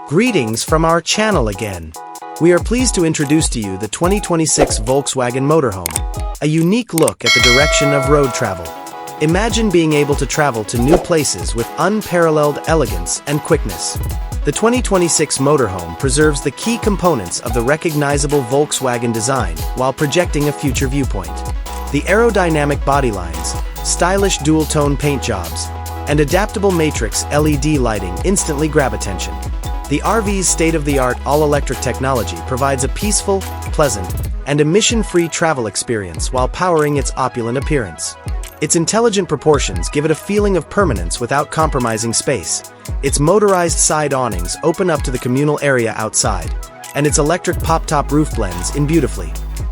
Greetings from our channel again. We are pleased to introduce to you the 2026 Volkswagen Motorhome, a unique look at the direction of road travel. Imagine being able to travel to new places with unparalleled elegance and quickness. The 2026 Motorhome preserves the key components of the recognizable Volkswagen design while projecting a future viewpoint. The aerodynamic body lines, stylish dual-tone paint jobs, and adaptable matrix LED lighting instantly grab attention. The RV's state-of-the-art all-electric technology provides a peaceful, pleasant, and emission-free travel experience while powering its opulent appearance. Its intelligent proportions give it a feeling of permanence without compromising space. Its motorized side awnings open up to the communal area outside, and its electric pop-top roof blends in beautifully.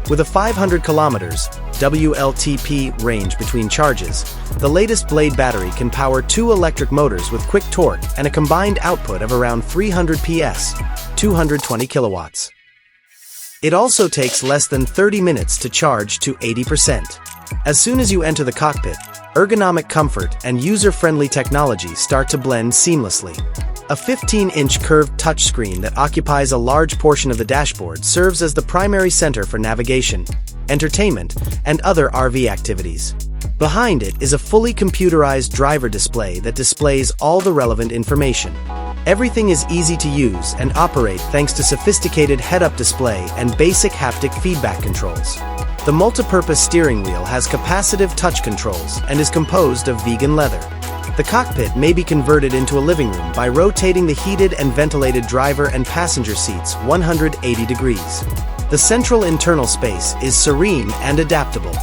With a 500 kilometers WLTP range between charges, the latest Blade battery can power 2 electric motors with quick torque and a combined output of around 300 PS, 220 kilowatts. It also takes less than 30 minutes to charge to 80%. As soon as you enter the cockpit, ergonomic comfort and user-friendly technology start to blend seamlessly. A 15-inch curved touchscreen that occupies a large portion of the dashboard serves as the primary center for navigation, entertainment, and other RV activities. Behind it is a fully computerized driver display that displays all the relevant information. Everything is easy to use and operate thanks to sophisticated head-up display and basic haptic feedback controls. The multi-purpose steering wheel has capacitive touch controls and is composed of vegan leather. The cockpit may be converted into a living room by rotating the heated and ventilated driver and passenger seats 180 degrees. The central internal space is serene and adaptable.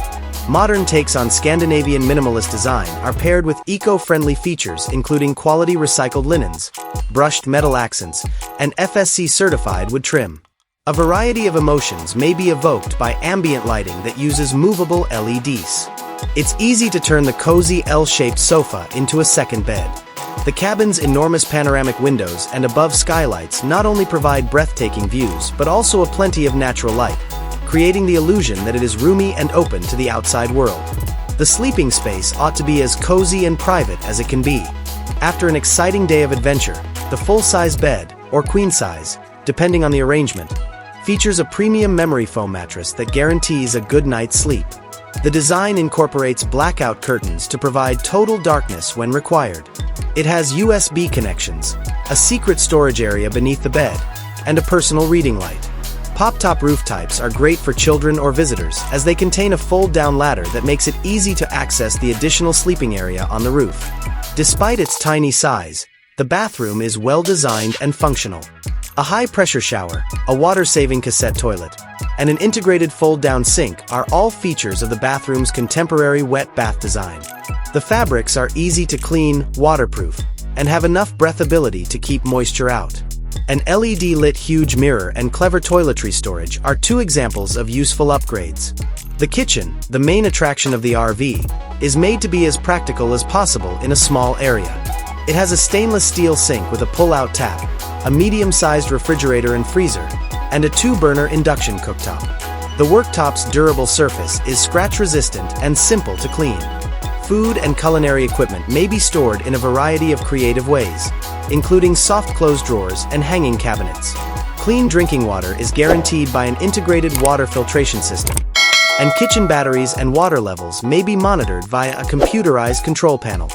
Modern takes on Scandinavian minimalist design are paired with eco-friendly features including quality recycled linens, brushed metal accents, and FSC-certified wood trim. A variety of emotions may be evoked by ambient lighting that uses movable LEDs. It's easy to turn the cozy L-shaped sofa into a second bed. The cabin's enormous panoramic windows and above skylights not only provide breathtaking views but also a plenty of natural light, creating the illusion that it is roomy and open to the outside world. The sleeping space ought to be as cozy and private as it can be. After an exciting day of adventure, the full-size bed, or queen size, depending on the arrangement, features a premium memory foam mattress that guarantees a good night's sleep. The design incorporates blackout curtains to provide total darkness when required. It has USB connections, a secret storage area beneath the bed, and a personal reading light. Pop-top roof types are great for children or visitors as they contain a fold-down ladder that makes it easy to access the additional sleeping area on the roof. Despite its tiny size, the bathroom is well-designed and functional. A high-pressure shower, a water-saving cassette toilet, and an integrated fold-down sink are all features of the bathroom's contemporary wet bath design. The fabrics are easy to clean, waterproof, and have enough breathability to keep moisture out. An LED-lit huge mirror and clever toiletry storage are 2 examples of useful upgrades. The kitchen, the main attraction of the RV, is made to be as practical as possible in a small area. It has a stainless steel sink with a pull-out tap, a medium-sized refrigerator and freezer, and a 2-burner induction cooktop. The worktop's durable surface is scratch-resistant and simple to clean. Food and culinary equipment may be stored in a variety of creative ways, including soft-close drawers and hanging cabinets. Clean drinking water is guaranteed by an integrated water filtration system, and kitchen batteries and water levels may be monitored via a computerized control panel.